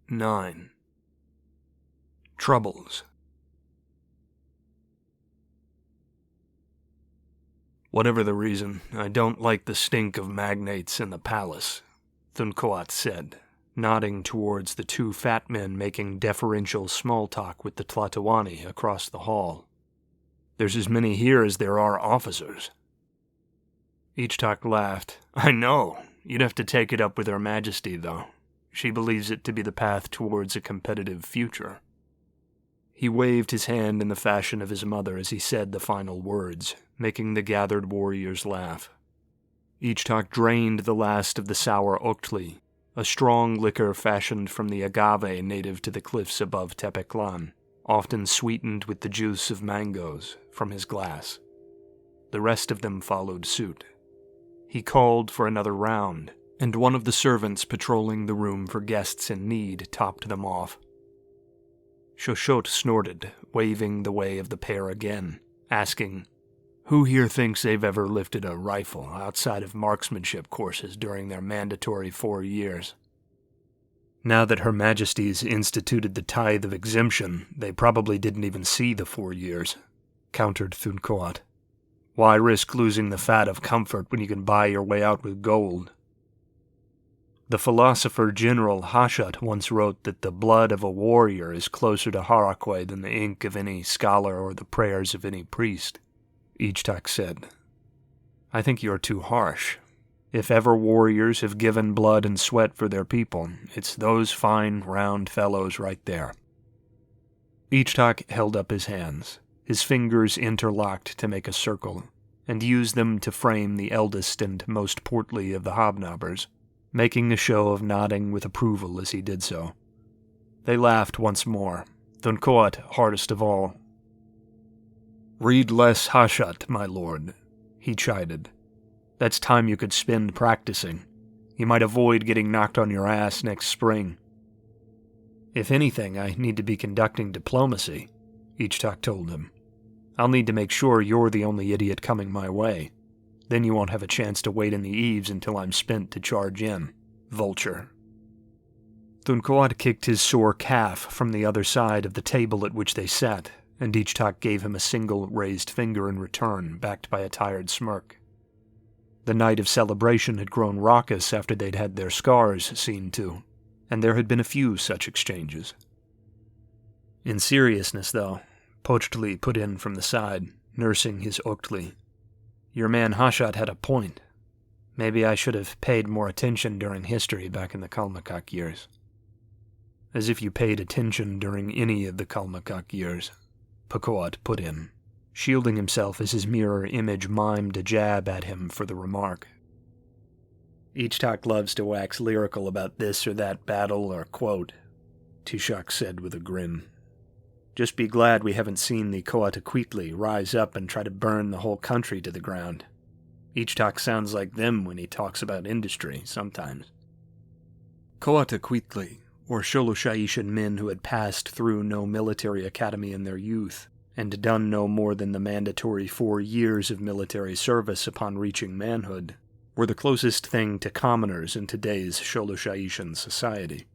9. Troubles. Whatever the reason, I don't like the stink of magnates in the palace, Thuncoat said, nodding towards the two fat men making deferential small talk with the Tlatoani across the hall. There's as many here as there are officers. Ichtak laughed. I know. You'd have to take it up with Her Majesty, though. She believes it to be the path towards a competitive future. He waved his hand in the fashion of his mother as he said the final words, making the gathered warriors laugh. Ichtak drained the last of the sour oktli, a strong liquor fashioned from the agave native to the cliffs above Tepeklan, often sweetened with the juice of mangoes, from his glass. The rest of them followed suit. He called for another round, and one of the servants patrolling the room for guests in need topped them off. Shoshot snorted, waving the way of the pair again, asking, Who here thinks they've ever lifted a rifle outside of marksmanship courses during their mandatory 4 years? Now that Her Majesty's instituted the tithe of exemption, they probably didn't even see the 4 years, countered Thuncoat. Why risk losing the fat of comfort when you can buy your way out with gold? The philosopher General Hashat once wrote that the blood of a warrior is closer to Harakwe than the ink of any scholar or the prayers of any priest, Ichtak said. I think you're too harsh. If ever warriors have given blood and sweat for their people, it's those fine, round fellows right there. Ichtak held up his hands, his fingers interlocked to make a circle, and used them to frame the eldest and most portly of the hobnobbers, making a show of nodding with approval as he did so. They laughed once more, Thuncoat hardest of all. Read less Hashat, my lord, he chided. That's time you could spend practicing. You might avoid getting knocked on your ass next spring. If anything, I need to be conducting diplomacy, Ichtak told him. I'll need to make sure you're the only idiot coming my way. Then you won't have a chance to wait in the eaves until I'm spent to charge in, vulture. Thuncoat kicked his sore calf from the other side of the table at which they sat, and Ichtak gave him a single raised finger in return, backed by a tired smirk. The night of celebration had grown raucous after they'd had their scars seen to, and there had been a few such exchanges. In seriousness, though, Pochtli put in from the side, nursing his oktli. Your man Hashat had a point. Maybe I should have paid more attention during history back in the Kalmakak years. As if you paid attention during any of the Kalmakak years, Pequot put in, shielding himself as his mirror image mimed a jab at him for the remark. Ichtak loves to wax lyrical about this or that battle or quote, Tishak said with a grin. Just be glad we haven't seen the Coataquitli rise up and try to burn the whole country to the ground. Ichtak sounds like them when he talks about industry, sometimes. Coataquitli, or Sholosha'ishan men who had passed through no military academy in their youth, and done no more than the mandatory 4 years of military service upon reaching manhood, were the closest thing to commoners in today's Sholosha'ishan society.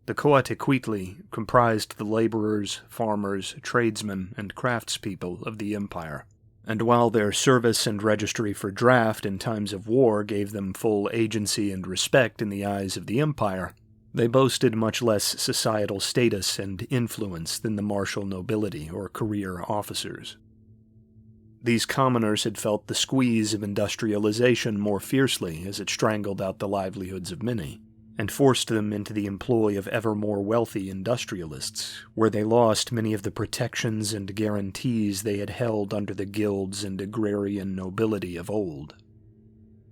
The Coataquitli comprised the laborers, farmers, tradesmen, and craftspeople of the empire, and while their service and registry for draft in times of war gave them full agency and respect in the eyes of the empire, they boasted much less societal status and influence than the martial nobility or career officers. These commoners had felt the squeeze of industrialization more fiercely as it strangled out the livelihoods of many, and forced them into the employ of ever more wealthy industrialists, where they lost many of the protections and guarantees they had held under the guilds and agrarian nobility of old.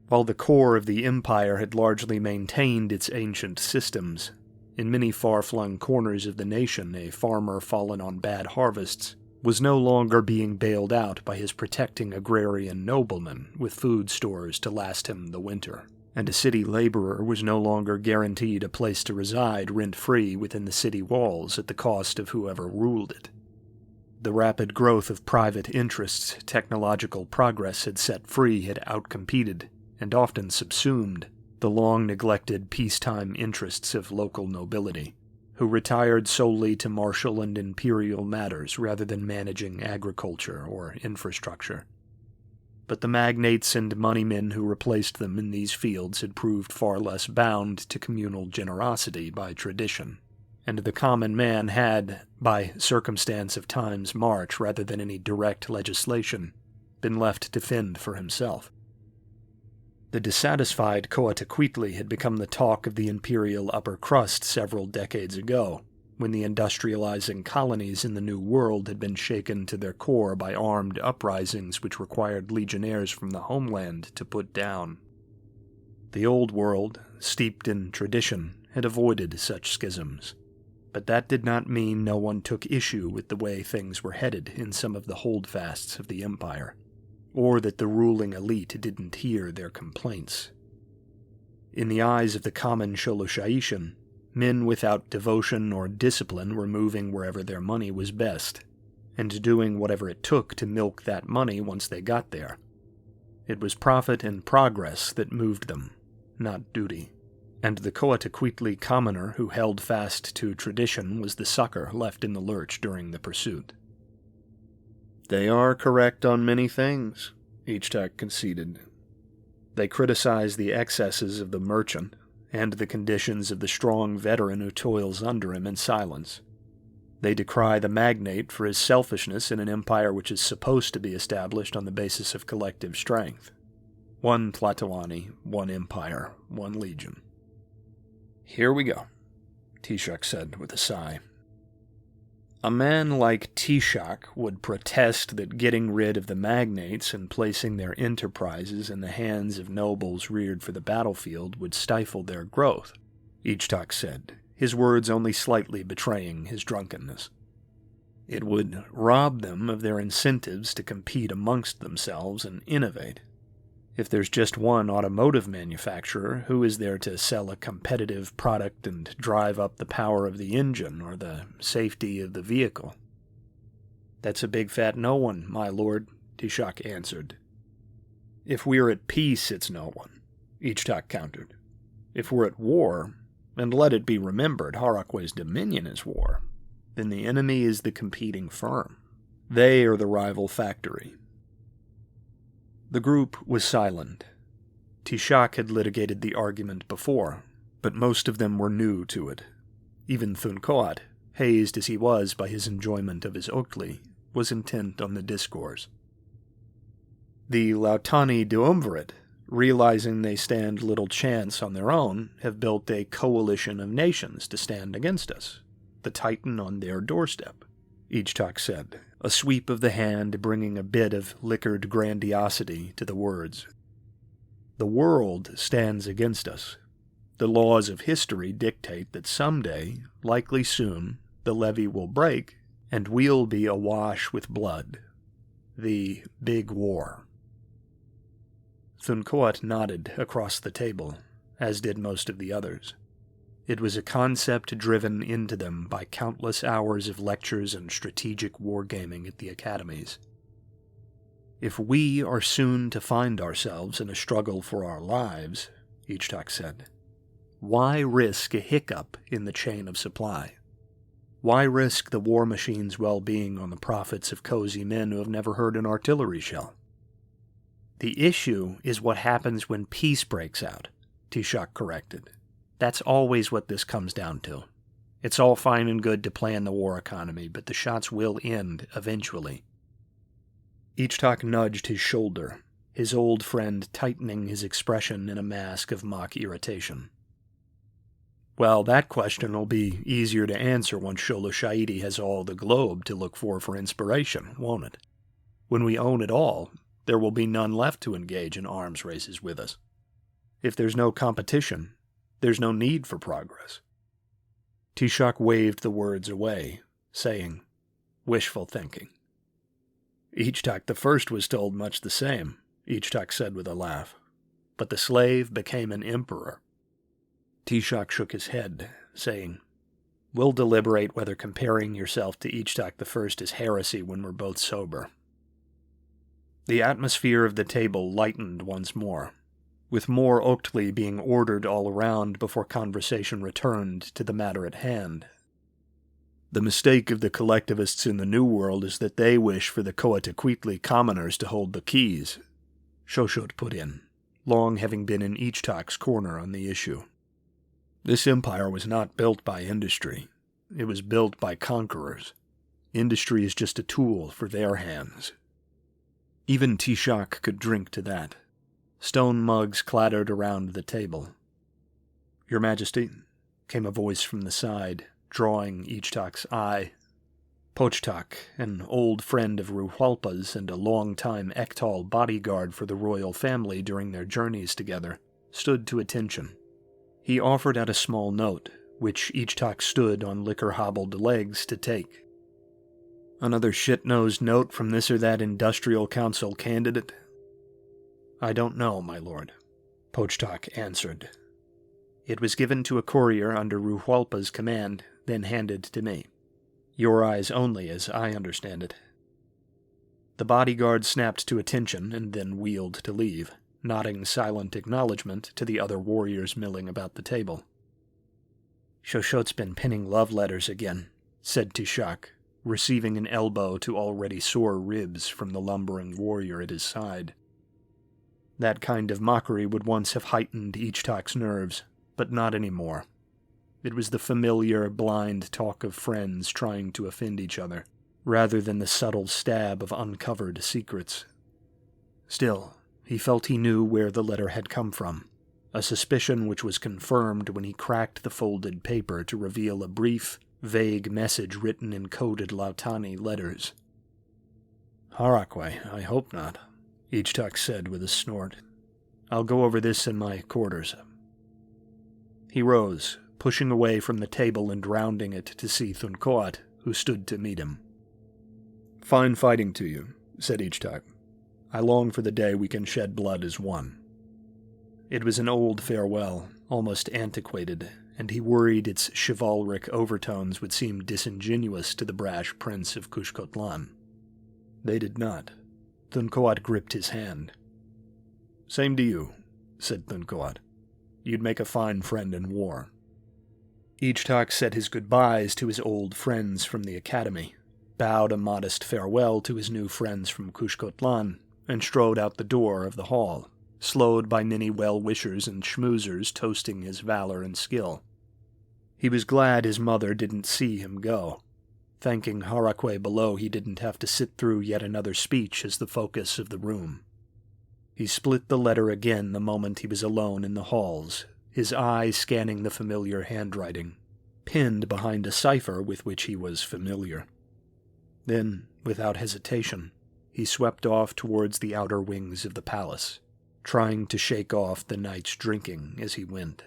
While the core of the empire had largely maintained its ancient systems, in many far-flung corners of the nation a farmer fallen on bad harvests was no longer being bailed out by his protecting agrarian noblemen with food stores to last him the winter, and a city laborer was no longer guaranteed a place to reside rent-free within the city walls at the cost of whoever ruled it. The rapid growth of private interests technological progress had set free had outcompeted, and often subsumed, the long-neglected peacetime interests of local nobility, who retired solely to martial and imperial matters rather than managing agriculture or infrastructure. But the magnates and moneymen who replaced them in these fields had proved far less bound to communal generosity by tradition, and the common man had, by circumstance of time's march rather than any direct legislation, been left to fend for himself. The dissatisfied Coatzacoalcos had become the talk of the imperial upper crust several decades ago, when the industrializing colonies in the New World had been shaken to their core by armed uprisings which required legionnaires from the homeland to put down. The Old World, steeped in tradition, had avoided such schisms, but that did not mean no one took issue with the way things were headed in some of the holdfasts of the empire, or that the ruling elite didn't hear their complaints. In the eyes of the common Sholoshaishan, men without devotion or discipline were moving wherever their money was best, and doing whatever it took to milk that money once they got there. It was profit and progress that moved them, not duty, and the Coatzacoalcos commoner who held fast to tradition was the sucker left in the lurch during the pursuit. "They are correct on many things," Ichtak conceded. "They criticize the excesses of the merchant and the conditions of the strong veteran who toils under him in silence. They decry the magnate for his selfishness in an empire which is supposed to be established on the basis of collective strength. One Tlatoani, one empire, one legion." "Here we go," Tishak said with a sigh. "A man like Tishak would protest that getting rid of the magnates and placing their enterprises in the hands of nobles reared for the battlefield would stifle their growth," Ichtak said, his words only slightly betraying his drunkenness. "It would rob them of their incentives to compete amongst themselves and innovate. If there's just one automotive manufacturer, who is there to sell a competitive product and drive up the power of the engine or the safety of the vehicle?" "That's a big fat no one, my lord," Tishak answered. "If we're at peace, it's no one," Ichtak countered. "If we're at war, and let it be remembered Harakwe's dominion is war, then the enemy is the competing firm. They are the rival factory." The group was silent. Tishak had litigated the argument before, but most of them were new to it. Even Thuncoat, hazed as he was by his enjoyment of his Oakley, was intent on the discourse. "The Lautani Duumvirate, realizing they stand little chance on their own, have built a coalition of nations to stand against us, the Titan on their doorstep," Ichtak said, a sweep of the hand bringing a bit of liquored grandiosity to the words. "The world stands against us. The laws of history dictate that someday, likely soon, the levee will break, and we'll be awash with blood. The Big War." Thuncoat nodded across the table, as did most of the others. It was a concept driven into them by countless hours of lectures and strategic wargaming at the academies. "If we are soon to find ourselves in a struggle for our lives," Ichtak said, "why risk a hiccup in the chain of supply? Why risk the war machine's well-being on the profits of cozy men who have never heard an artillery shell?" "The issue is what happens when peace breaks out," Tishak corrected. "That's always what this comes down to. It's all fine and good to plan the war economy, but the shots will end eventually." Ichtak nudged his shoulder, his old friend tightening his expression in a mask of mock irritation. "Well, that question will be easier to answer once Sholoshaidi has all the globe to look for inspiration, won't it? When we own it all, there will be none left to engage in arms races with us. If there's no competition, there's no need for progress." Tishak waved the words away, saying, "Wishful thinking." "Ichtak the First was told much the same," Ichtak said with a laugh. "But the slave became an emperor." Tishak shook his head, saying, "We'll deliberate whether comparing yourself to Ichtak the First is heresy when we're both sober." The atmosphere of the table lightened once more, with more Oakley being ordered all around before conversation returned to the matter at hand, The mistake of the collectivists in the New World is that they wish for the Coatzacoalcos commoners to hold the keys, Xochitl put in, long having been in Ichtak's corner on the issue. This empire was not built by industry. It was built by conquerors. Industry is just a tool for their hands. Even Tishak could drink to that. Stone mugs clattered around the table. "Your Majesty," came a voice from the side, drawing Ichtak's eye. Pochtak, an old friend of Ruhualpa's and a long-time Ektal bodyguard for the royal family during their journeys together, stood to attention. He offered out a small note, which Ichtak stood on liquor-hobbled legs to take. "Another shit-nosed note from this or that industrial council candidate?" "I don't know, my lord," Pochtak answered. "It was given to a courier under Ruhualpa's command, then handed to me. Your eyes only, as I understand it." The bodyguard snapped to attention and then wheeled to leave, nodding silent acknowledgement to the other warriors milling about the table. "Xochitl's been pinning love letters again," said Tishak, receiving an elbow to already sore ribs from the lumbering warrior at his side. That kind of mockery would once have heightened Ichtak's nerves, but not anymore. It was the familiar, blind talk of friends trying to offend each other, rather than the subtle stab of uncovered secrets. Still, he felt he knew where the letter had come from, a suspicion which was confirmed when he cracked the folded paper to reveal a brief, vague message written in coded Lautani letters. "Harakwe, I hope not," Ichtak said with a snort. "I'll go over this in my quarters." He rose, pushing away from the table and rounding it to see Thuncoat, who stood to meet him. "Fine fighting to you," said Ichtak. "I long for the day we can shed blood as one." It was an old farewell, almost antiquated, and he worried its chivalric overtones would seem disingenuous to the brash prince of Kushkotlan. They did not. Thuncoat gripped his hand. "Same to you," said Thuncoat. "You'd make a fine friend in war." Ichtak said his goodbyes to his old friends from the academy, bowed a modest farewell to his new friends from Kushkotlan, and strode out the door of the hall, slowed by many well-wishers and schmoozers toasting his valor and skill. He was glad his mother didn't see him go, thanking Harakwe below he didn't have to sit through yet another speech as the focus of the room. He split the letter again the moment he was alone in the halls, his eye scanning the familiar handwriting, pinned behind a cipher with which he was familiar. Then, without hesitation, he swept off towards the outer wings of the palace, trying to shake off the night's drinking as he went.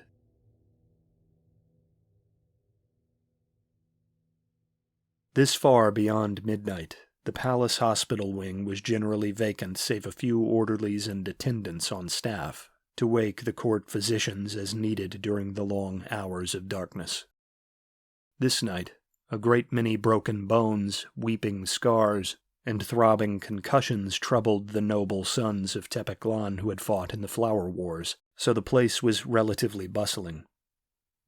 This far beyond midnight, the palace hospital wing was generally vacant save a few orderlies and attendants on staff, to wake the court physicians as needed during the long hours of darkness. This night, a great many broken bones, weeping scars, and throbbing concussions troubled the noble sons of Tepeclan who had fought in the Flower Wars, so the place was relatively bustling.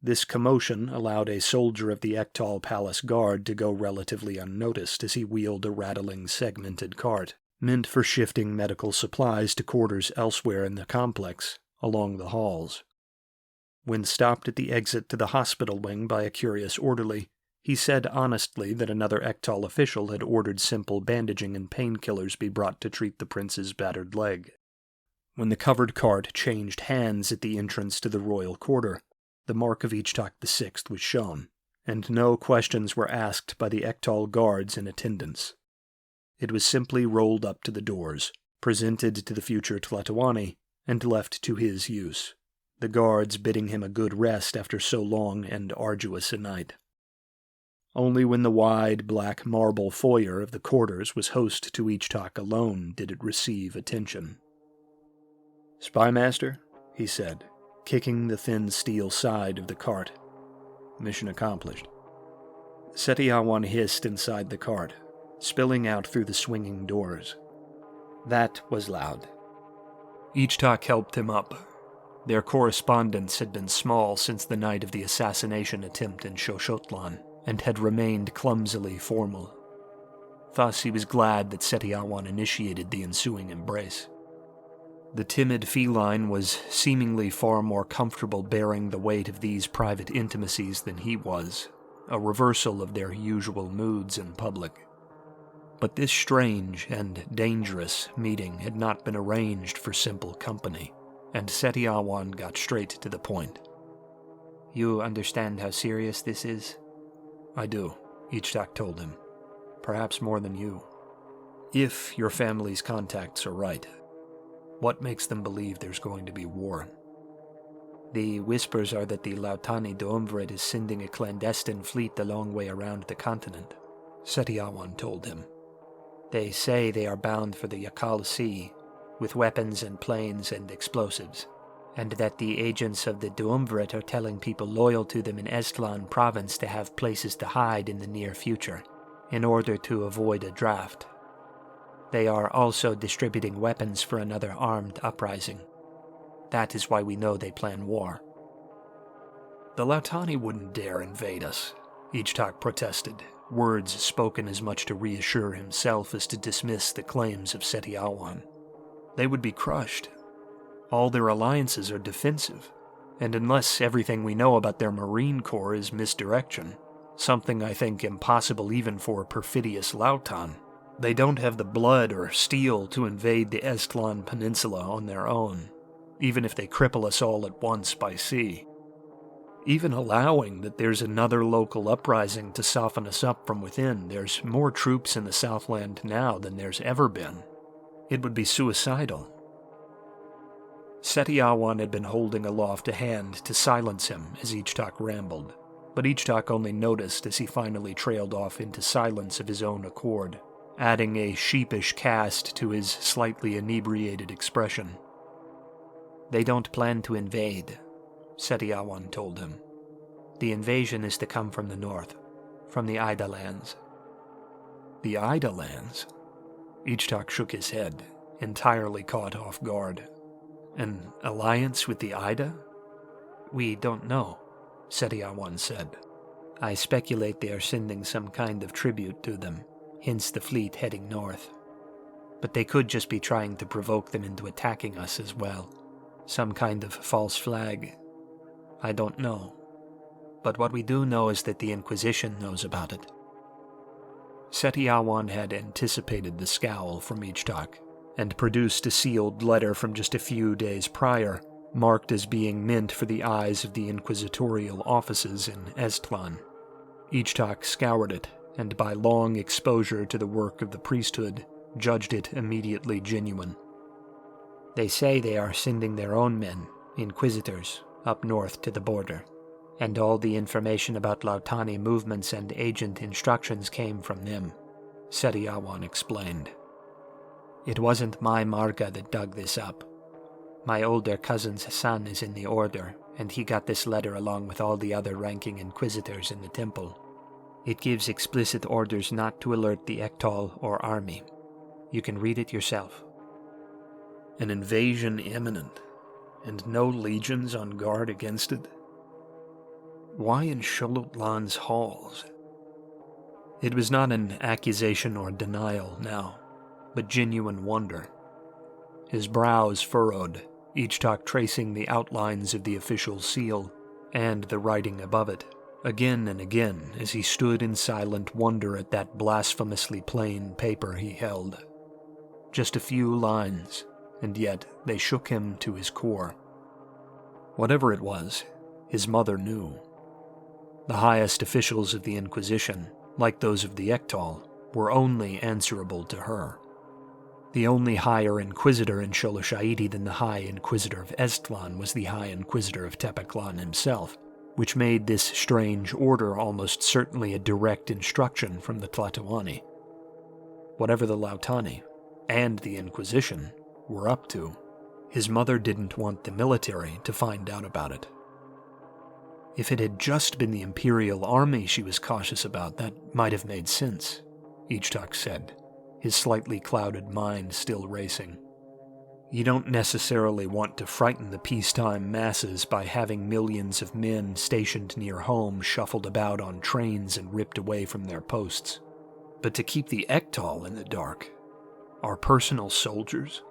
This commotion allowed a soldier of the Ektal Palace Guard to go relatively unnoticed as he wheeled a rattling segmented cart, meant for shifting medical supplies to quarters elsewhere in the complex, along the halls. When stopped at the exit to the hospital wing by a curious orderly, he said honestly that another Ektal official had ordered simple bandaging and painkillers be brought to treat the prince's battered leg. When the covered cart changed hands at the entrance to the royal quarter, the mark of Ichtak VI was shown, and no questions were asked by the Ektal guards in attendance. It was simply rolled up to the doors, presented to the future Tlatoani, and left to his use, the guards bidding him a good rest after so long and arduous a night. Only when the wide black marble foyer of the quarters was host to Ichtak alone did it receive attention. "Spymaster," he said, kicking the thin steel side of the cart. "Mission accomplished." Setiawan hissed inside the cart, spilling out through the swinging doors. That was loud. Ichtak helped him up. Their correspondence had been small since the night of the assassination attempt in Xochotlan, and had remained clumsily formal. Thus he was glad that Setiawan initiated the ensuing embrace. The timid feline was seemingly far more comfortable bearing the weight of these private intimacies than he was, a reversal of their usual moods in public. But this strange and dangerous meeting had not been arranged for simple company, and Setiawan got straight to the point. "You understand how serious this is?" "I do," Ichtak told him. "Perhaps more than you. If your family's contacts are right, what makes them believe there's going to be war?" "The whispers are that the Lautani Duumvirate is sending a clandestine fleet the long way around the continent," Setiawan told him. "They say they are bound for the Yakal Sea, with weapons and planes and explosives, and that the agents of the Duumvirate are telling people loyal to them in Estlan province to have places to hide in the near future, in order to avoid a draft. They are also distributing weapons for another armed uprising. That is why we know they plan war." "The Lautani wouldn't dare invade us," Ichtak protested, words spoken as much to reassure himself as to dismiss the claims of Setiawan. "They would be crushed. All their alliances are defensive, and unless everything we know about their Marine Corps is misdirection, something I think impossible even for perfidious Lautan, they don't have the blood or steel to invade the Estlan Peninsula on their own, even if they cripple us all at once by sea. Even allowing that there's another local uprising to soften us up from within, there's more troops in the Southland now than there's ever been. It would be suicidal." Setiawan had been holding aloft a hand to silence him as Ichtak rambled, but Ichtak only noticed as he finally trailed off into silence of his own accord, adding a sheepish cast to his slightly inebriated expression. "They don't plan to invade," Setiawan told him. "The invasion is to come from the north, from the Ida lands." "The Ida lands?" Ichtak shook his head, entirely caught off guard. "An alliance with the Ida?" "We don't know," Setiawan said. "I speculate they are sending some kind of tribute to them, hence the fleet heading north. But they could just be trying to provoke them into attacking us as well. Some kind of false flag. I don't know. But what we do know is that the Inquisition knows about it." Setiawan had anticipated the scowl from Ichtak, and produced a sealed letter from just a few days prior, marked as being meant for the eyes of the inquisitorial offices in Estlan. Ichtak scoured it, and by long exposure to the work of the priesthood, judged it immediately genuine. "They say they are sending their own men, inquisitors, up north to the border, and all the information about Lautani movements and agent instructions came from them," Setiawan explained. "It wasn't my Marga that dug this up. My older cousin's son is in the order, and he got this letter along with all the other ranking inquisitors in the temple. It gives explicit orders not to alert the Ektal or army. You can read it yourself." "An invasion imminent, and no legions on guard against it? Why in Sholotlan's halls?" It was not an accusation or denial now, but genuine wonder. His brows furrowed, Ichtak tracing the outlines of the official seal and the writing above it, again and again as he stood in silent wonder at that blasphemously plain paper he held. Just a few lines, and yet they shook him to his core. Whatever it was, his mother knew. The highest officials of the Inquisition, like those of the Ektal, were only answerable to her. The only higher inquisitor in Sholoshaiti than the High Inquisitor of Estlan was the High Inquisitor of Tepeclan himself, which made this strange order almost certainly a direct instruction from the Tlatoani. Whatever the Lautani, and the Inquisition, were up to, his mother didn't want the military to find out about it. If it had just been the Imperial Army she was cautious about, that might have made sense, Ichtak said, his slightly clouded mind still racing. You don't necessarily want to frighten the peacetime masses by having millions of men stationed near home shuffled about on trains and ripped away from their posts. But to keep the Ektal in the dark, our personal soldiers,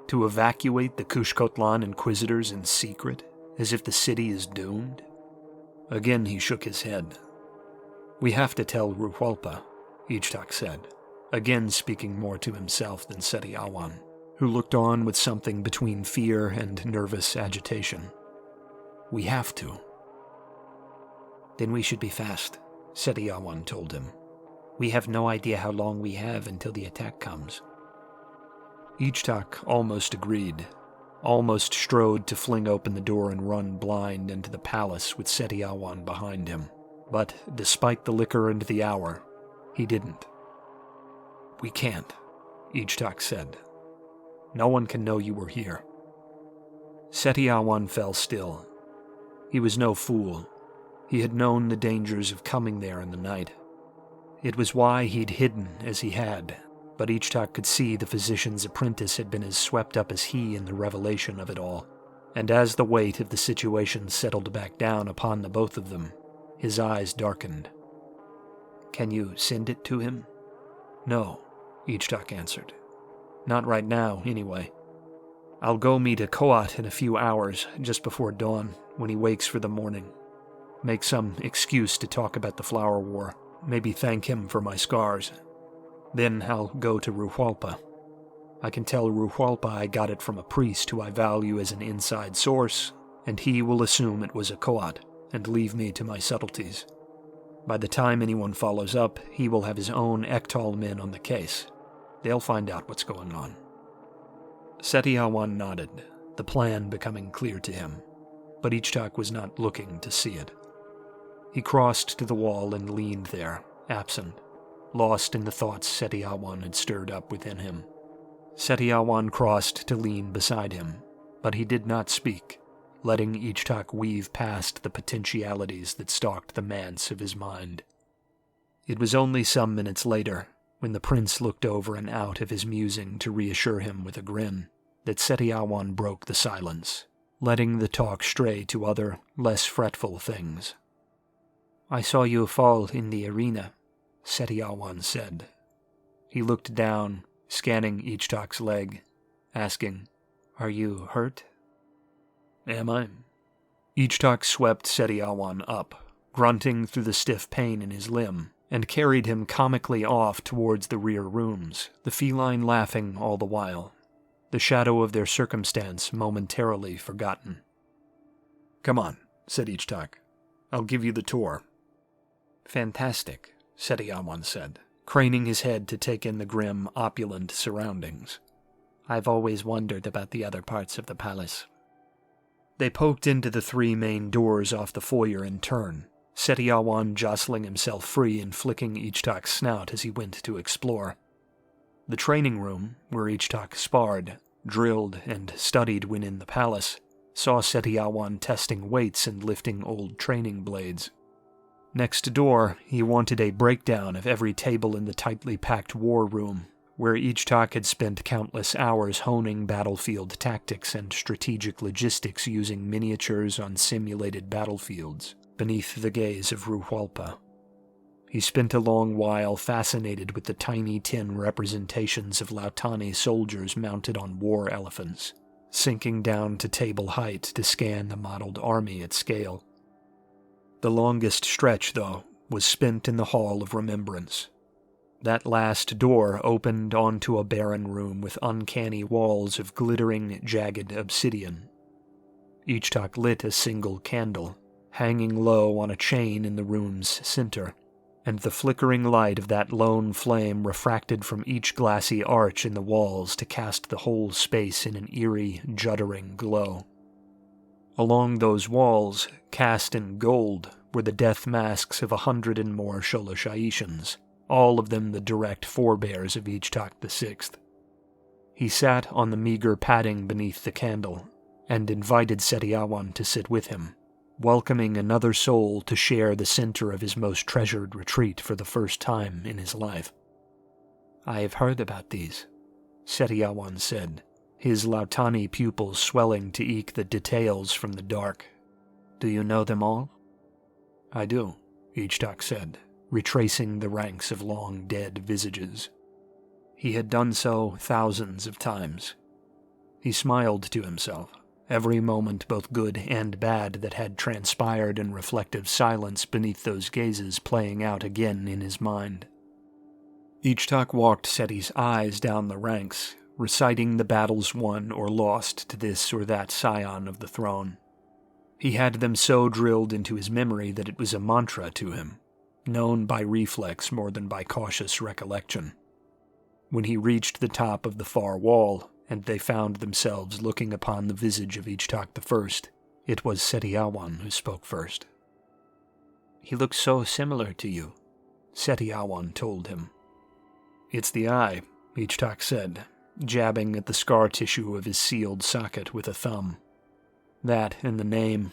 to evacuate the Kushkotlan inquisitors in secret, as if the city is doomed? Again he shook his head. We have to tell Ruhualpa, Ichtak said, again speaking more to himself than Setiawan, who looked on with something between fear and nervous agitation. We have to. Then we should be fast, Setiawan told him. We have no idea how long we have until the attack comes. Ichtak almost agreed, almost strode to fling open the door and run blind into the palace with Setiawan behind him. But despite the liquor and the hour, he didn't. We can't, Ichtak said. No one can know you were here. Setiawan fell still. He was no fool. He had known the dangers of coming there in the night. It was why he'd hidden as he had, but Ichtak could see the physician's apprentice had been as swept up as he in the revelation of it all. And as the weight of the situation settled back down upon the both of them, his eyes darkened. Can you send it to him? No, Ichtak answered. Not right now, anyway. I'll go meet a Koat in a few hours, just before dawn, when he wakes for the morning. Make some excuse to talk about the Flower War, maybe thank him for my scars. Then I'll go to Ruhualpa. I can tell Ruhualpa I got it from a priest who I value as an inside source, and he will assume it was a Koat and leave me to my subtleties. By the time anyone follows up, he will have his own Ektal men on the case. They'll find out what's going on. Setiawan nodded, the plan becoming clear to him, but Ichtak was not looking to see it. He crossed to the wall and leaned there, absent, lost in the thoughts Setiawan had stirred up within him. Setiawan crossed to lean beside him, but he did not speak, letting Ichtak weave past the potentialities that stalked the manse of his mind. It was only some minutes later, when the prince looked over and out of his musing to reassure him with a grin, that Setiawan broke the silence, letting the talk stray to other, less fretful things. I saw you fall in the arena, Setiawan said. He looked down, scanning Ichtak's leg, asking, Are you hurt? Am I? Ichtak swept Setiawan up, grunting through the stiff pain in his limb, and carried him comically off towards the rear rooms, the feline laughing all the while, the shadow of their circumstance momentarily forgotten. Come on, said Ichtak. I'll give you the tour. Fantastic, Setiawan said, craning his head to take in the grim, opulent surroundings. I've always wondered about the other parts of the palace. They poked into the 3 main doors off the foyer in turn, Setiawan jostling himself free and flicking Ichtak's snout as he went to explore. The training room, where Ichtak sparred, drilled, and studied when in the palace, saw Setiawan testing weights and lifting old training blades. Next door, he wanted a breakdown of every table in the tightly packed war room, where Ichtak had spent countless hours honing battlefield tactics and strategic logistics using miniatures on simulated battlefields, beneath the gaze of Ruhualpa. He spent a long while fascinated with the tiny tin representations of Lautani soldiers mounted on war elephants, sinking down to table height to scan the modeled army at scale. The longest stretch, though, was spent in the Hall of Remembrance. That last door opened onto a barren room with uncanny walls of glittering, jagged obsidian. Ichtak lit a single candle, hanging low on a chain in the room's center, and the flickering light of that lone flame refracted from each glassy arch in the walls to cast the whole space in an eerie, juddering glow. Along those walls, cast in gold, were the death masks of 100 and more Sholoshaishans, all of them the direct forebears of Ichtak VI. He sat on the meager padding beneath the candle, and invited Setiawan to sit with him, welcoming another soul to share the center of his most treasured retreat for the first time in his life. I have heard about these, Setiawan said, his Lautani pupils swelling to eke the details from the dark. "Do you know them all?" "I do," Ichtak said, retracing the ranks of long dead visages. He had done so thousands of times. He smiled to himself, every moment both good and bad that had transpired in reflective silence beneath those gazes playing out again in his mind. Ichtak walked Seti's eyes down the ranks, reciting the battles won or lost to this or that scion of the throne. He had them so drilled into his memory that it was a mantra to him, known by reflex more than by cautious recollection. When he reached the top of the far wall, and they found themselves looking upon the visage of Ichtak I, it was Setiawan who spoke first. "He looks so similar to you," Setiawan told him. "It's the eye," Ichtak said, jabbing at the scar tissue of his sealed socket with a thumb. "That and the name."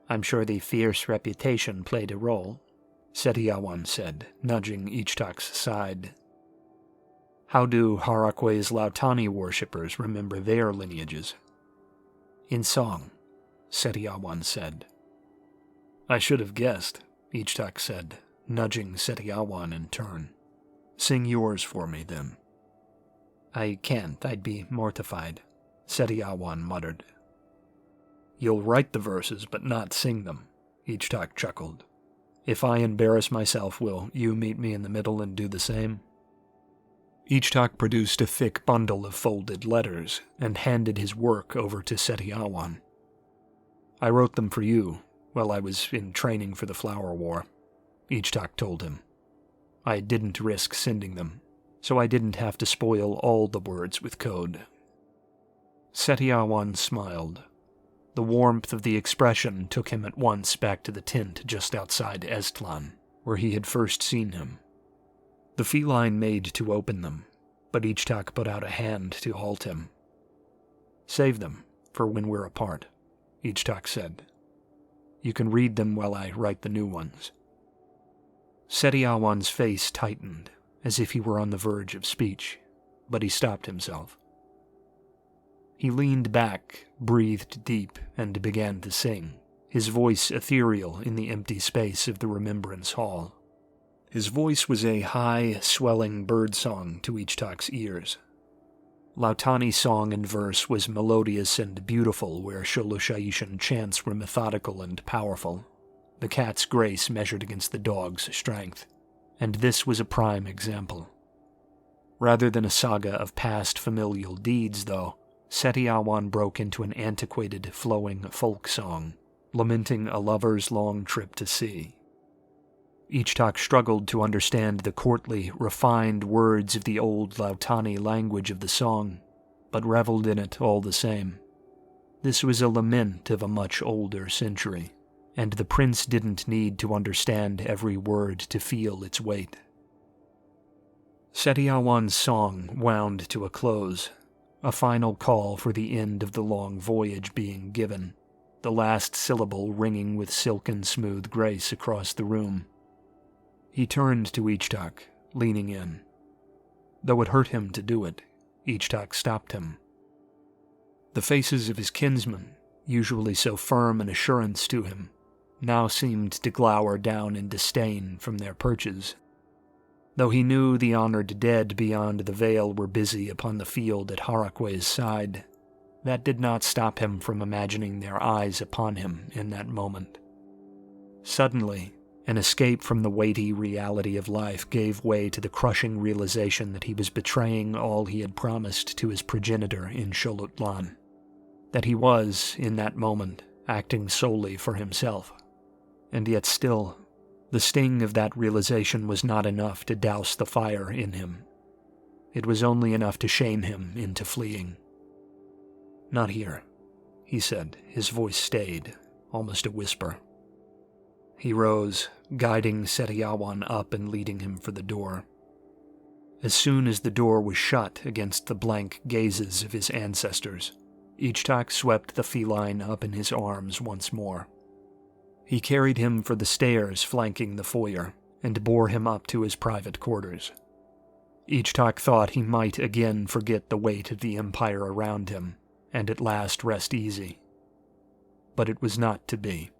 "I'm sure the fierce reputation played a role," Setiawan said, nudging Ichtak's side. "How do Harakwe's Lautani worshippers remember their lineages?" "In song," Setiawan said. "I should have guessed," Ichtak said, nudging Setiawan in turn. "Sing yours for me, then." "I can't, I'd be mortified," Setiawan muttered. "You'll write the verses, but not sing them," Ichtak chuckled. "If I embarrass myself, will you meet me in the middle and do the same?" Ichtak produced a thick bundle of folded letters and handed his work over to Setiawan. "I wrote them for you while I was in training for the Flower War," Ichtak told him. "I didn't risk sending them, so I didn't have to spoil all the words with code." Setiawan smiled. The warmth of the expression took him at once back to the tent just outside Estlan, where he had first seen him. The feline made to open them, but Ichtak put out a hand to halt him. "Save them for when we're apart," Ichtak said. "You can read them while I write the new ones." Setiawan's face tightened, as if he were on the verge of speech, but he stopped himself. He leaned back, breathed deep, and began to sing, his voice ethereal in the empty space of the Remembrance Hall. His voice was a high, swelling birdsong to Ichtak's ears. Lautani song and verse was melodious and beautiful where Sholosha'ishan chants were methodical and powerful, the cat's grace measured against the dog's strength, and this was a prime example. Rather than a saga of past familial deeds, though, Setiawan broke into an antiquated, flowing folk song, lamenting a lover's long trip to sea. Ichtak struggled to understand the courtly, refined words of the old Lautani language of the song, but reveled in it all the same. This was a lament of a much older century, and the prince didn't need to understand every word to feel its weight. Setiawan's song wound to a close, a final call for the end of the long voyage being given, the last syllable ringing with silken smooth grace across the room. He turned to Ichtak, leaning in. Though it hurt him to do it, Ichtak stopped him. The faces of his kinsmen, usually so firm in assurance to him, now seemed to glower down in disdain from their perches. Though he knew the honored dead beyond the veil were busy upon the field at Harakwe's side, that did not stop him from imagining their eyes upon him in that moment. Suddenly, an escape from the weighty reality of life gave way to the crushing realization that he was betraying all he had promised to his progenitor in Sholotlan, that he was, in that moment, acting solely for himself. And yet still, the sting of that realization was not enough to douse the fire in him. It was only enough to shame him into fleeing. "Not here," he said, his voice stayed, almost a whisper. He rose, guiding Setiawan up and leading him for the door. As soon as the door was shut against the blank gazes of his ancestors, Ichtak swept the feline up in his arms once more. He carried him for the stairs flanking the foyer and bore him up to his private quarters. Ichtak thought he might again forget the weight of the empire around him, and at last rest easy. But it was not to be.